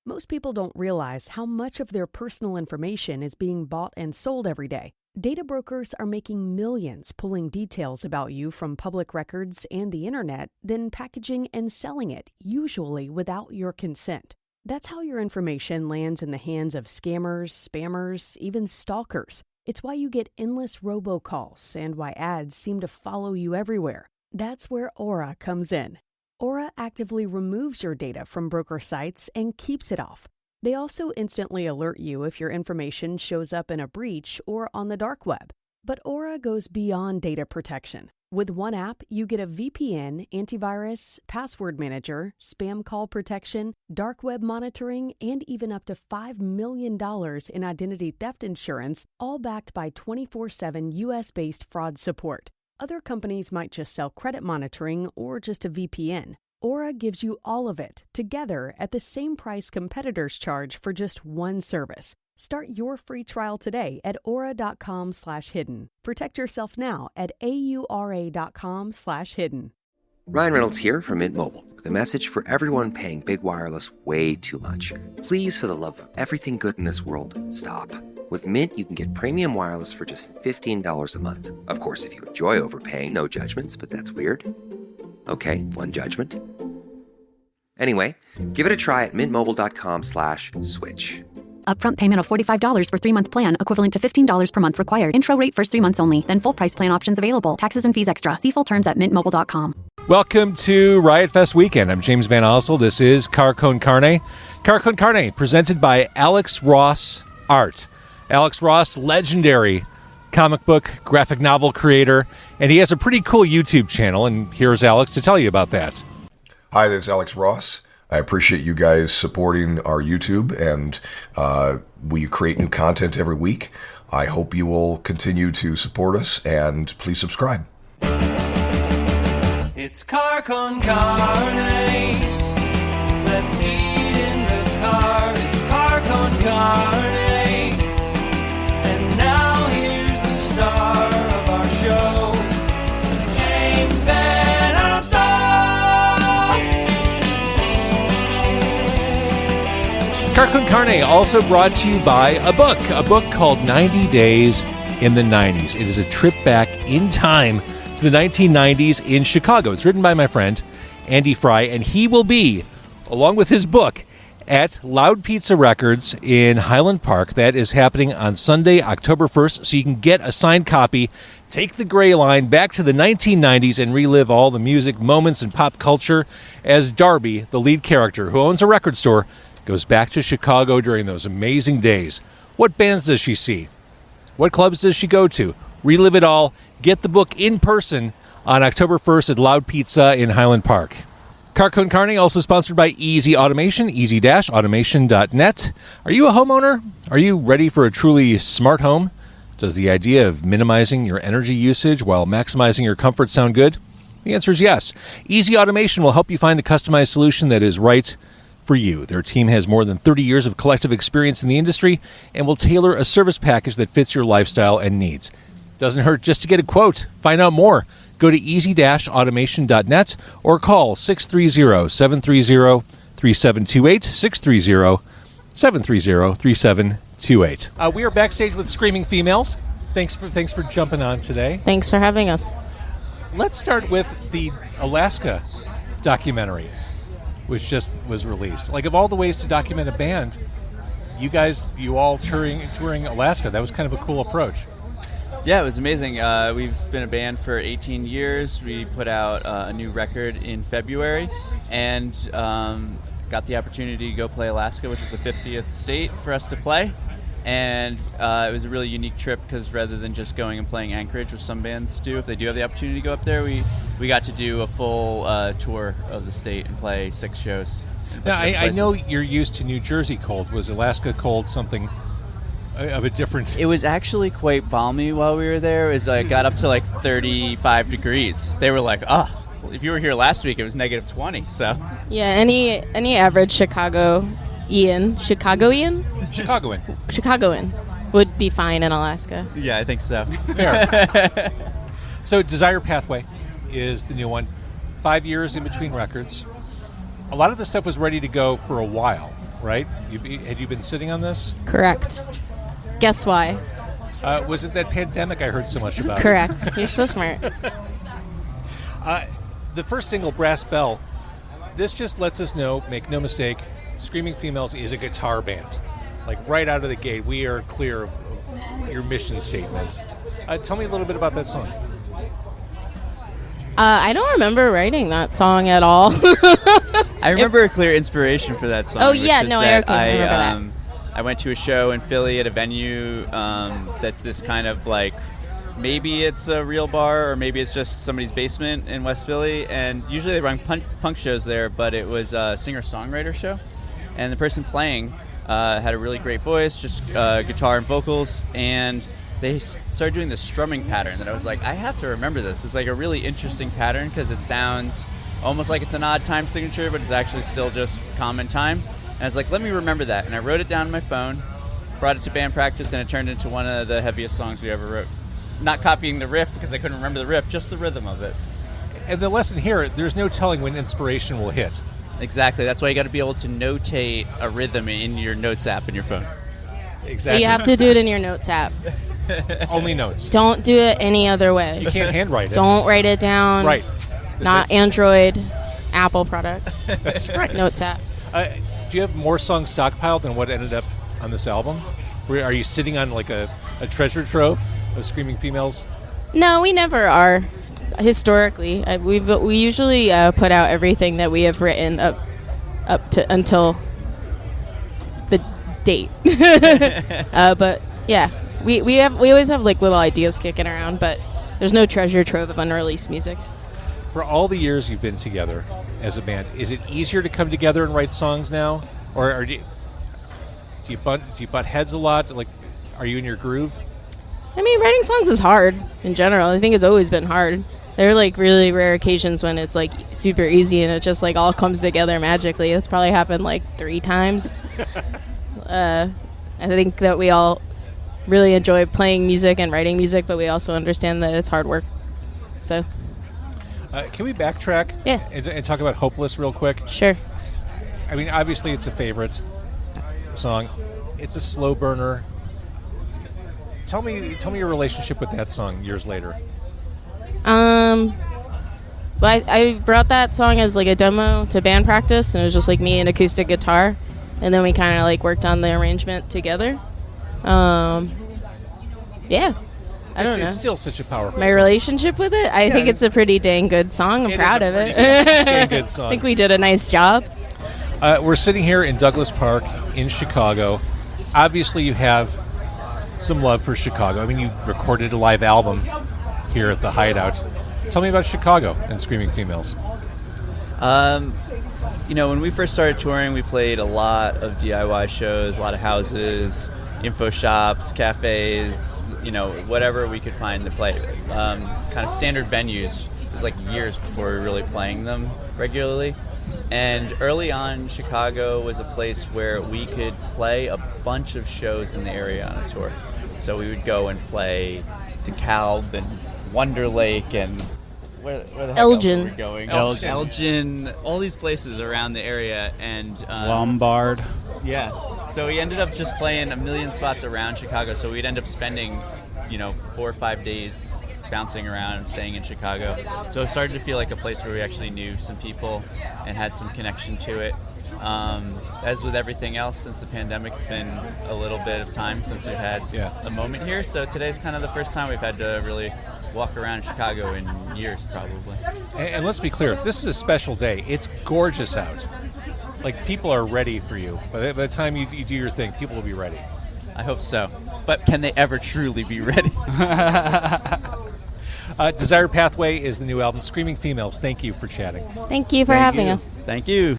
Most people don't realize how much of their personal information is being bought and sold every day. Data brokers are making millions pulling details about you from public records and the internet, then packaging and selling it, usually without your consent. That's how your information lands in the hands of scammers, spammers, even stalkers. It's why you get endless robocalls and why ads seem to follow you everywhere. That's where Aura comes in. Aura actively removes your data from broker sites and keeps it off. They also instantly alert you if your information shows up in a breach or on the dark web. But Aura goes beyond data protection. With one app, you get a VPN, antivirus, password manager, spam call protection, dark web monitoring, and even up to $5 million in identity theft insurance, all backed by 24/7 US-based fraud support. Other companies might just sell credit monitoring or just a VPN. Aura gives you all of it, together at the same price competitors charge for just one service. Start your free trial today at aura.com/hidden. Protect yourself now at aura.com/hidden. Ryan Reynolds here from Mint Mobile with a message for everyone paying big wireless way too much. Please, for the love of everything good in this world, stop. With Mint, you can get premium wireless for just $15 a month. Of course, if you enjoy overpaying, no judgments, but that's weird. Okay, one judgment. Anyway, give it a try at mintmobile.com/switch. Upfront payment of $45 for 3-month plan, equivalent to $15 per month required. Intro rate first 3 months only, then full price plan options available. Taxes and fees extra. See full terms at mintmobile.com. Welcome to Riot Fest weekend. I'm James Van Ostel. This is Con Carne. Con Carne, presented by Alex Ross Art. Alex Ross, legendary comic book, graphic novel creator, and he has a pretty cool YouTube channel, and here's Alex to tell you about that. Hi, this is Alex Ross. I appreciate you guys supporting our YouTube, and we create new content every week. I hope you will continue to support us, and please subscribe. It's Con Carne. Let's eat in the car. It's Con Carne. And now here's the star of our show, James Van Ostel. Con Carne also brought to you by a book called 90 Days in the 90s. It is a trip back in time to the 1990s in Chicago. It's written by my friend, Andy Fry, and he will be, along with his book, at Loud Pizza Records in Highland Park. That is happening on Sunday, October 1st, so you can get a signed copy, take the gray line back to the 1990s, and relive all the music, moments, and pop culture as Darby, the lead character who owns a record store, goes back to Chicago during those amazing days. What bands does she see? What clubs does she go to? Relive it all. Get the book in person on October 1st at Loud Pizza in Highland Park. Con Carne also sponsored by Easy Automation, easy-automation.net. Are you a homeowner? Are you ready for a truly smart home? Does the idea of minimizing your energy usage while maximizing your comfort sound good? The answer is yes. Easy Automation will help you find a customized solution that is right for you. Their team has more than 30 years of collective experience in the industry and will tailor a service package that fits your lifestyle and needs. Doesn't hurt just to get a quote. Find out more. Go to easy-automation.net or call 630-730-3728, 630-730-3728. We are backstage with Screaming Females. Thanks for jumping on today. Thanks for having us. Let's start with the Alaska documentary, which just was released. Like, of all the ways to document a band, you all touring Alaska, that was kind of a cool approach. Yeah, it was amazing. We've been a band for 18 years. We put out a new record in February and got the opportunity to go play Alaska, which was the 50th state for us to play. And it was a really unique trip because rather than just going and playing Anchorage, which some bands do, if they do have the opportunity to go up there, we got to do a full tour of the state and play 6 shows. Now, I know you're used to New Jersey cold. Was Alaska cold something of a different... It was actually quite balmy while we were there. It was got up to like 35 degrees. They were like, if you were here last week, it was negative 20. So yeah, any average Chicagoan would be fine in Alaska. Yeah, I think so. Fair. So Desire Pathway is the new one. 5 years in between records. A lot of the stuff was ready to go for a while. right? Had you been sitting on this? Correct. Guess why? Was it that pandemic I heard so much about? Correct. You're so smart. The first single, Brass Bell, this just lets us know, make no mistake, Screaming Females is a guitar band. Like right out of the gate, we are clear of your mission statement. Tell me a little bit about that song. I don't remember writing that song at all. I remember a clear inspiration for that song. Oh, which yeah, is no, that I remember that. I went to a show in Philly at a venue that's this kind of like, maybe it's a real bar or maybe it's just somebody's basement in West Philly. And usually they run punk shows there, but it was a singer-songwriter show. And the person playing had a really great voice, just guitar and vocals, and they started doing this strumming pattern that I was like, I have to remember this. It's like a really interesting pattern because it sounds almost like it's an odd time signature, but it's actually still just common time. And I was like, let me remember that. And I wrote it down on my phone, brought it to band practice, and it turned into one of the heaviest songs we ever wrote. Not copying the riff because I couldn't remember the riff, just the rhythm of it. And the lesson here, there's no telling when inspiration will hit. Exactly. That's why you got to be able to notate a rhythm in your notes app in your phone. Exactly. You have to do it in your notes app. Only notes. Don't do it any other way. You can't handwrite it. Don't write it down. Right. Not Android, Apple product. That's right. Notes app. Do you have more songs stockpiled than what ended up on this album? Are you sitting on like a treasure trove of Screaming Females? No, we never are. Historically, we usually put out everything that we have written up to until the date. But yeah, we always have like little ideas kicking around, but there's no treasure trove of unreleased music. For all the years you've been together as a band, is it easier to come together and write songs now, or do you butt heads a lot? Like, are you in your groove? I mean, writing songs is hard in general. I think it's always been hard. There are like really rare occasions when it's like super easy and it just like all comes together magically. That's probably happened like 3 times. I think that we all really enjoy playing music and writing music, but we also understand that it's hard work. So, can we backtrack? Yeah. And talk about Hopeless real quick? Sure. I mean, obviously it's a favorite song. It's a slow burner. Tell me your relationship with that song years later. But I brought that song as like a demo to band practice, and it was just like me and acoustic guitar, and then we kind of like worked on the arrangement together. Yeah. I don't know. It's still such a powerful My song. relationship with it? I think it's a pretty dang good song. I'm proud of it. Dang good song. I think we did a nice job. We're sitting here in Douglas Park in Chicago. Obviously, you have some love for Chicago. I mean, you recorded a live album here at the Hideout. Tell me about Chicago and Screaming Females. When we first started touring, we played a lot of DIY shows, a lot of houses, info shops, cafes, whatever we could find to play. Kind of standard venues. It was like years before we were really playing them regularly. And early on, Chicago was a place where we could play a bunch of shows in the area on a tour. So we would go and play DeKalb and Wonder Lake and where the heck Elgin. else were we going? Elgin. All these places around the area. And Lombard. yeah. So we ended up just playing a million spots around Chicago. So we'd end up spending, 4 or 5 days bouncing around and staying in Chicago. So it started to feel like a place where we actually knew some people and had some connection to it. As with everything else, since the pandemic, it's been a little bit of time since we've had a moment here. So today's kind of the first time we've had to really walk around Chicago in years, probably. And let's be clear, this is a special day. It's gorgeous out. Like, people are ready for you. By the time you do your thing, people will be ready. I hope so. But can they ever truly be ready? Desire Pathway is the new album. Screaming Females, thank you for chatting. Thank you for having us. Thank you.